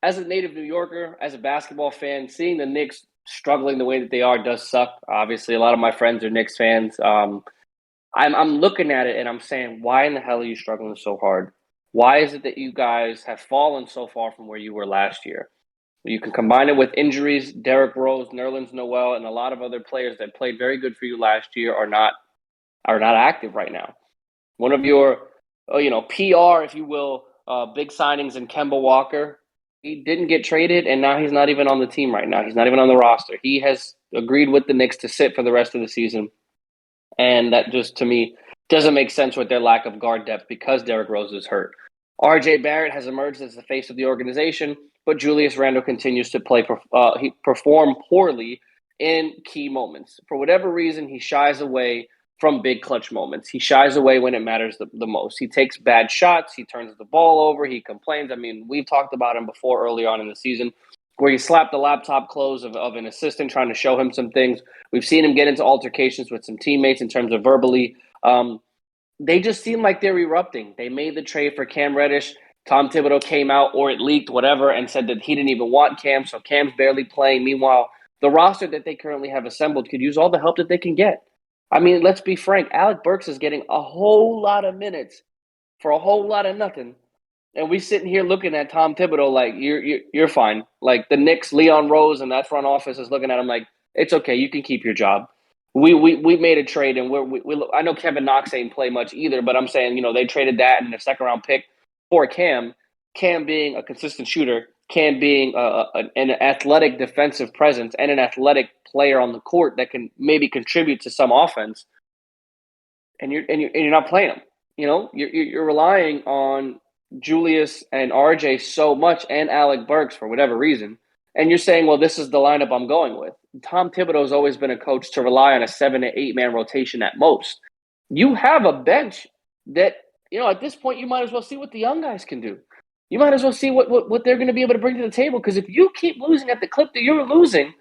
as a native New Yorker, as a basketball fan, seeing the Knicks struggling the way that they are does suck. Obviously, a lot of my friends are Knicks fans. I'm looking at it and I'm saying, why in the hell are you struggling so hard? Why is it that you guys have fallen so far from where you were last year? You can combine it with injuries. Derrick Rose, Nerlens Noel, and a lot of other players that played very good for you last year are not active right now. One of your, PR, if you will, big signings in Kemba Walker. He didn't get traded, and now he's not even on the team right now. He's not even on the roster. He has agreed with the Knicks to sit for the rest of the season, and that just to me doesn't make sense with their lack of guard depth because Derrick Rose is hurt. R.J. Barrett has emerged as the face of the organization, but Julius Randle continues to he perform poorly in key moments. For whatever reason, he shies away from big clutch moments. He shies away when it matters the most. He takes bad shots. He turns the ball over. He complains. I mean, we've talked about him before early on in the season where he slapped the laptop close of an assistant trying to show him some things. We've seen him get into altercations with some teammates in terms of verbally. They just seem like they're erupting. They made the trade for Cam Reddish. Tom Thibodeau came out, or it leaked, whatever, and said that he didn't even want Cam, so Cam's barely playing. Meanwhile, the roster that they currently have assembled could use all the help that they can get. I mean, let's be frank. Alec Burks is getting a whole lot of minutes for a whole lot of nothing. And we sitting here looking at Tom Thibodeau like, you're fine. Like the Knicks, Leon Rose, and that front office is looking at him like, it's okay, you can keep your job. We made a trade, and I know Kevin Knox ain't play much either, but I'm saying they traded that and a second round pick for Cam. Cam being a consistent shooter, Cam being an athletic defensive presence, and an athletic player on the court that can maybe contribute to some offense. And you're not playing him. You're relying on Julius and RJ so much, and Alec Burks for whatever reason. And you're saying, well, this is the lineup I'm going with. Tom Thibodeau's always been a coach to rely on a 7 to 8 man rotation at most. You have a bench that, at this point, you might as well see what the young guys can do. You might as well see what they're going to be able to bring to the table. Because if you keep losing at the clip that you're losing,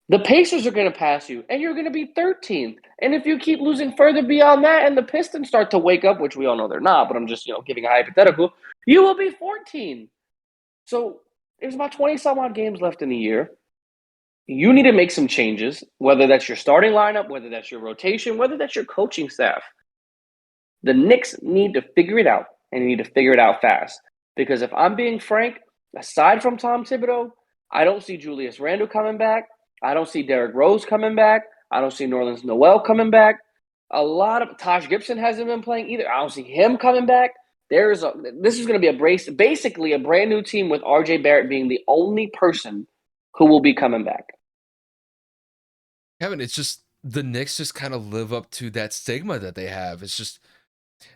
the Pacers are going to pass you, and you're going to be 13th. And if you keep losing further beyond that and the Pistons start to wake up, which we all know they're not, but I'm just giving a hypothetical, you will be 14. So there's about 20-some odd games left in the year. You need to make some changes, whether that's your starting lineup, whether that's your rotation, whether that's your coaching staff. The Knicks need to figure it out, and they need to figure it out fast. Because if I'm being frank, aside from Tom Thibodeau, I don't see Julius Randle coming back. I don't see Derrick Rose coming back. I don't see Nerlens Noel coming back. A lot of Taj Gibson hasn't been playing either. I don't see him coming back. This is going to be basically a brand new team with R.J. Barrett being the only person who will be coming back. Kevin, it's just the Knicks just kind of live up to that stigma that they have. It's just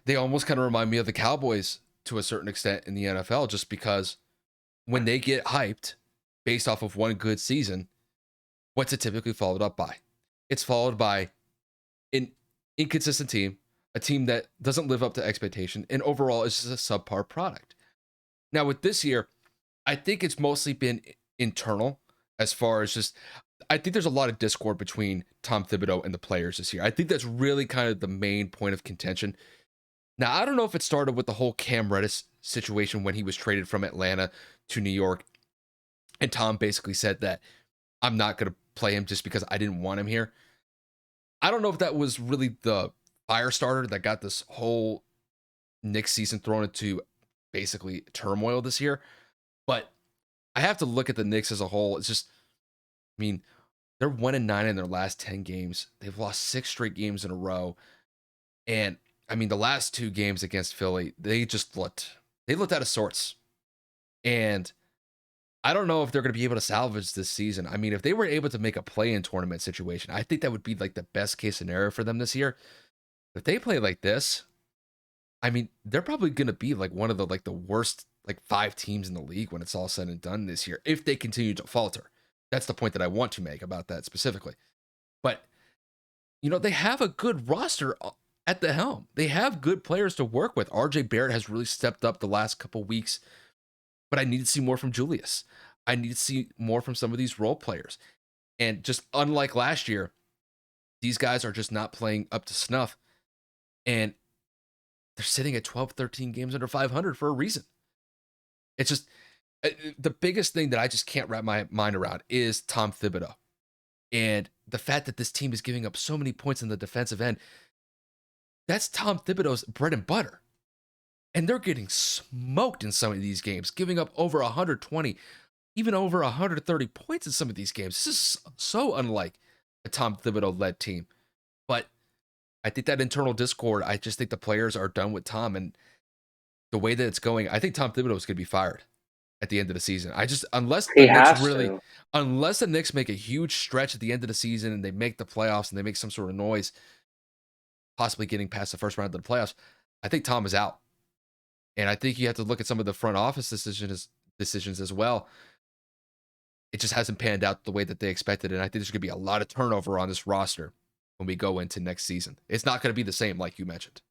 they almost kind of remind me of the Cowboys to a certain extent in the NFL, just because when they get hyped based off of one good season, what's it typically followed up by? It's followed by an inconsistent team, a team that doesn't live up to expectation, and overall is just a subpar product. Now, with this year, I think it's mostly been internal as far as just, I think there's a lot of discord between Tom Thibodeau and the players this year. I think that's really kind of the main point of contention. Now, I don't know if it started with the whole Cam Reddish situation when he was traded from Atlanta to New York, and Tom basically said that I'm not going to play him just because I didn't want him here. I don't know if that was really the fire starter that got this whole Knicks season thrown into basically turmoil this year, but I have to look at the Knicks as a whole. It's just, I mean, they're 1-9 in their last 10 games. They've lost 6 straight games in a row. And I mean, the last 2 games against Philly, they looked out of sorts. And I don't know if they're going to be able to salvage this season. I mean, if they were able to make a play-in tournament situation, I think that would be like the best case scenario for them this year. If they play like this, I mean, they're probably going to be like one of the worst 5 teams in the league when it's all said and done this year, if they continue to falter. That's the point that I want to make about that specifically. But, they have a good roster at the helm. They have good players to work with. RJ Barrett has really stepped up the last couple weeks, but I need to see more from Julius. I need to see more from some of these role players. And just unlike last year, these guys are just not playing up to snuff. And they're sitting at 12, 13 games under 500 for a reason. It's just, The biggest thing that I just can't wrap my mind around is Tom Thibodeau. And the fact that this team is giving up so many points in the defensive end, that's Tom Thibodeau's bread and butter. And they're getting smoked in some of these games, giving up over 120, even over 130 points in some of these games. This is so unlike a Tom Thibodeau led team. But I think that internal discord, I just think the players are done with Tom. And the way that it's going, I think Tom Thibodeau is going to be fired at the end of the season. I just, He has to. unless the Knicks make a huge stretch at the end of the season and they make the playoffs and they make some sort of noise, possibly getting past the first round of the playoffs, I think Tom is out. And I think you have to look at some of the front office decisions as well. It just hasn't panned out the way that they expected. And I think there's going to be a lot of turnover on this roster when we go into next season. It's not going to be the same, like you mentioned.